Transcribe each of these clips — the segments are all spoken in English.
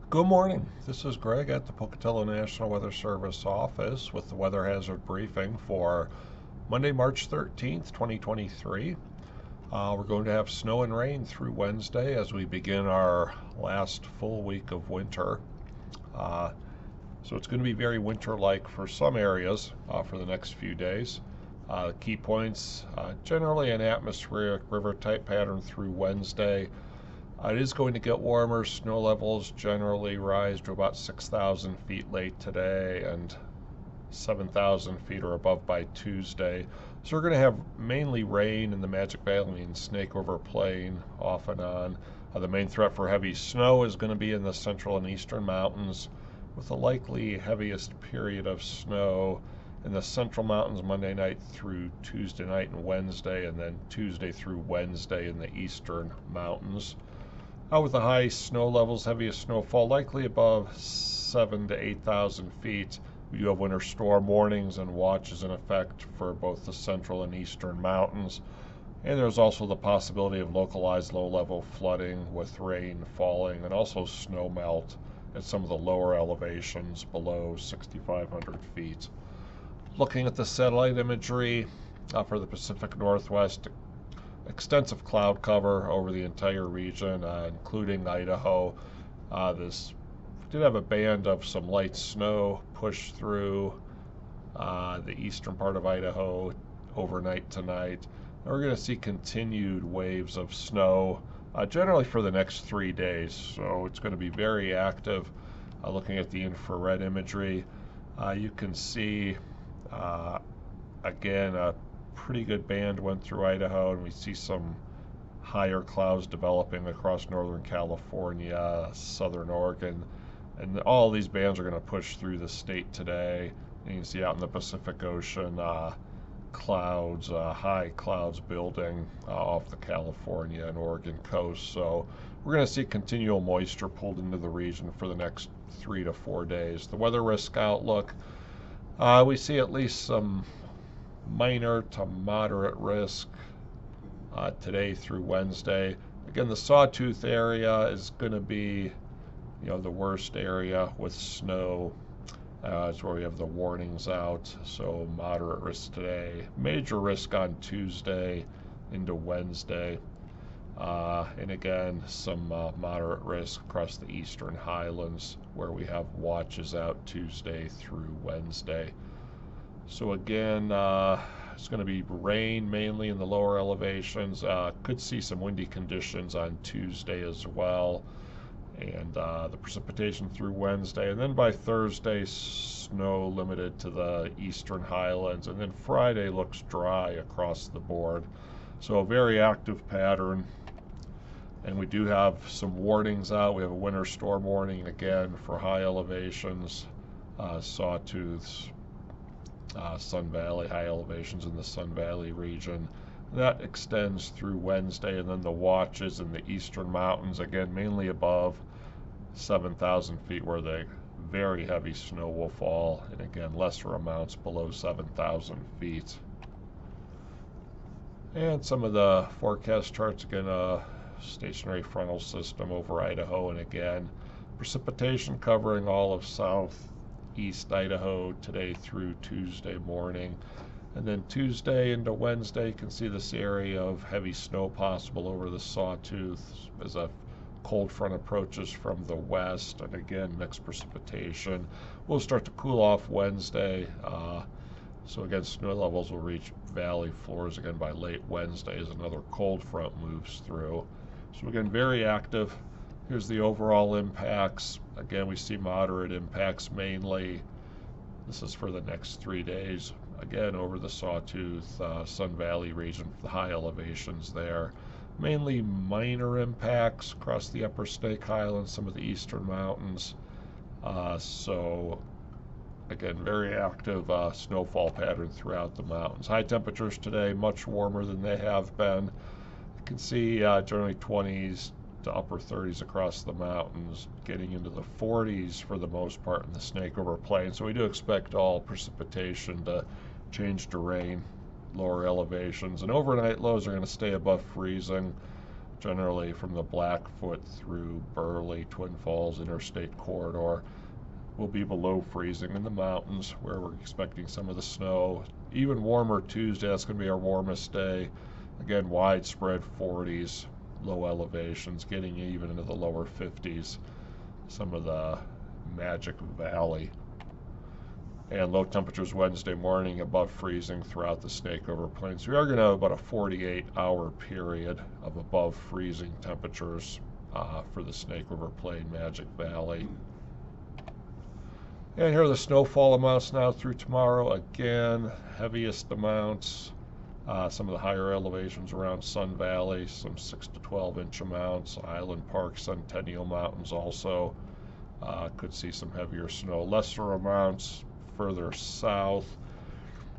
Good morning. This is Greg at the Pocatello National Weather Service office with the weather hazard briefing for Monday, March 13th, 2023. We're going to have snow and rain through Wednesday as we begin our last full week of winter. Uh, so it's going to be very winter-like for some areas for the next few days. Key points, generally an atmospheric river-type pattern through Wednesday. It is going to get warmer. Snow levels generally rise to about 6,000 feet late today and 7,000 feet or above by Tuesday. So we're going to have mainly rain in the Magic Valley and Snake River Plain off and on. The main threat for heavy snow is going to be in the central and eastern mountains, with the likely heaviest period of snow in the central mountains Monday night through Tuesday night and Wednesday, and then Tuesday through Wednesday in the eastern mountains. With the high snow levels, heaviest snowfall likely above 7,000 to 8,000 feet. We do have winter storm warnings and watches in effect for both the central and eastern mountains. And there's also the possibility of localized low-level flooding with rain falling and also snow melt at some of the lower elevations below 6,500 feet. Looking at the satellite imagery for the Pacific Northwest, extensive cloud cover over the entire region, including Idaho. This did have a band of some light snow push through the eastern part of Idaho overnight tonight. And we're going to see continued waves of snow generally for the next 3 days. So it's going to be very active. Looking at the infrared imagery, you can see again a pretty good band went through Idaho, and we see some higher clouds developing across northern California, southern Oregon, and all these bands are going to push through the state today. And you can see out in the Pacific Ocean clouds, high clouds building off the California and Oregon coast. So we're going to see continual moisture pulled into the region for the next 3 to 4 days. The weather risk outlook, we see at least some minor to moderate risk today through Wednesday. Again, the Sawtooth area is going to be, the worst area with snow. It's where we have the warnings out. So moderate risk today, major risk on Tuesday into Wednesday, and again some moderate risk across the eastern highlands where we have watches out Tuesday through Wednesday. So again, it's going to be rain mainly in the lower elevations. Could see some windy conditions on Tuesday as well. And the precipitation through Wednesday. And then by Thursday, snow limited to the eastern highlands. And then Friday looks dry across the board. So a very active pattern. And we do have some warnings out. We have a winter storm warning again for high elevations, Sawtooths, Sun Valley, high elevations in the Sun Valley region. That extends through Wednesday, and then the watches in the eastern mountains, again, mainly above 7,000 feet where the very heavy snow will fall, and again, lesser amounts below 7,000 feet. And some of the forecast charts, again, stationary frontal system over Idaho, and again, precipitation covering all of southeast Idaho today through Tuesday morning. And then Tuesday into Wednesday, you can see this area of heavy snow possible over the Sawtooth as a cold front approaches from the west, and again, mixed precipitation. We'll start to cool off Wednesday. So again, snow levels will reach valley floors again by late Wednesday as another cold front moves through. So again, very active. Here's the overall impacts. Again, we see moderate impacts mainly. This is for the next 3 days. Again, over the Sawtooth, Sun Valley region, the high elevations there. Mainly minor impacts across the upper Snake Highlands, some of the eastern mountains. So again, very active snowfall pattern throughout the mountains. High temperatures today, much warmer than they have been. You can see generally 20s to upper 30s across the mountains, getting into the 40s for the most part in the Snake River Plain. So we do expect all precipitation to change to rain, lower elevations, and overnight lows are going to stay above freezing. generally from the Blackfoot through Burley, Twin Falls Interstate Corridor. Will be below freezing in the mountains where we're expecting some of the snow. Even warmer Tuesday, that's going to be our warmest day. Again, widespread 40s, low elevations, getting even into the lower 50s. Some of the Magic Valley. And low temperatures Wednesday morning above freezing throughout the Snake River Plains. We are going to have about a 48-hour period of above freezing temperatures for the Snake River Plain, Magic Valley. And here are the snowfall amounts now through tomorrow. Again, heaviest amounts, some of the higher elevations around Sun Valley, some 6 to 12 inch amounts. Island Park, Centennial Mountains also could see some heavier snow. Lesser amounts further south.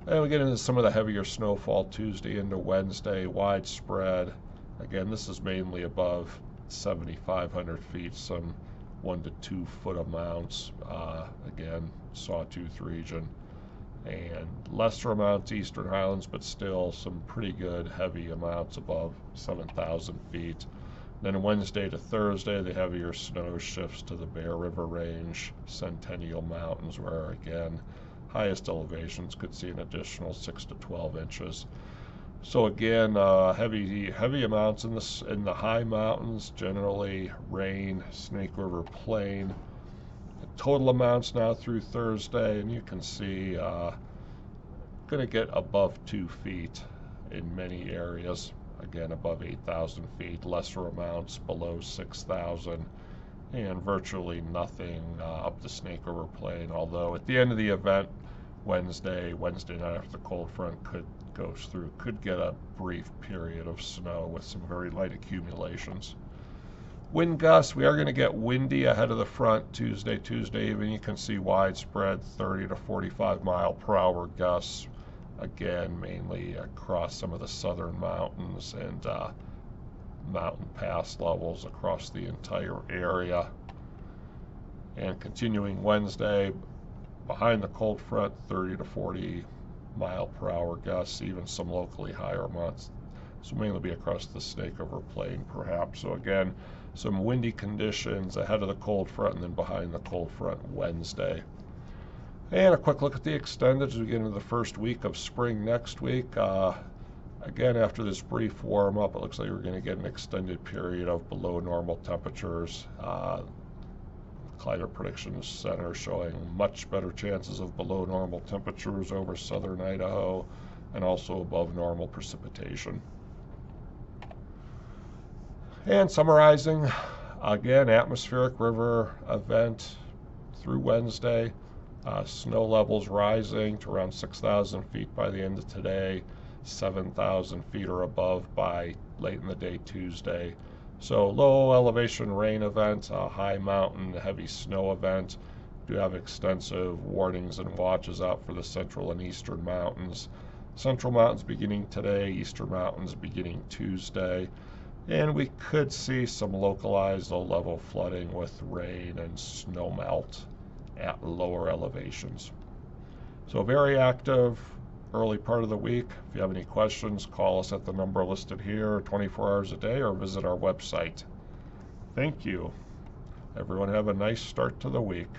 And we get into some of the heavier snowfall Tuesday into Wednesday, widespread. Again, this is mainly above 7,500 feet, some 1 to 2 foot amounts, again, Sawtooth region, and lesser amounts Eastern Highlands, but still some pretty good heavy amounts above 7,000 feet. Then Wednesday to Thursday, the heavier snow shifts to the Bear River Range, Centennial Mountains, where again, highest elevations could see an additional 6 to 12 inches. So again, heavy amounts in the high mountains, generally rain, Snake River Plain. Total amounts now through Thursday, and you can see going to get above 2 feet in many areas. Again, above 8,000 feet, lesser amounts below 6,000, and virtually nothing up the Snake River Plain. Although at the end of the event, Wednesday night after the cold front goes through, could get a brief period of snow with some very light accumulations. Wind gusts, we are going to get windy ahead of the front Tuesday evening. You can see widespread 30 to 45 mile per hour gusts. Again, mainly across some of the southern mountains and mountain pass levels across the entire area. And continuing Wednesday, behind the cold front, 30 to 40 mile per hour gusts, even some locally higher amounts. So mainly be across the Snake River Plain perhaps. So again, some windy conditions ahead of the cold front and then behind the cold front Wednesday. And a quick look at the extended as we get into the first week of spring next week. Again, after this brief warm up, it looks like we're going to get an extended period of below normal temperatures. Climate Prediction Center showing much better chances of below normal temperatures over southern Idaho and also above normal precipitation. And summarizing, again, atmospheric river event through Wednesday. Snow levels rising to around 6,000 feet by the end of today, 7,000 feet or above by late in the day Tuesday. So low elevation rain event, high mountain heavy snow event. Do have extensive warnings and watches out for the central and eastern mountains. Central mountains beginning today, eastern mountains beginning Tuesday. And we could see some localized low-level flooding with rain and snow melt at lower elevations. So very active early part of the week. If you have any questions, call us at the number listed here 24 hours a day or visit our website. Thank you. Everyone have a nice start to the week.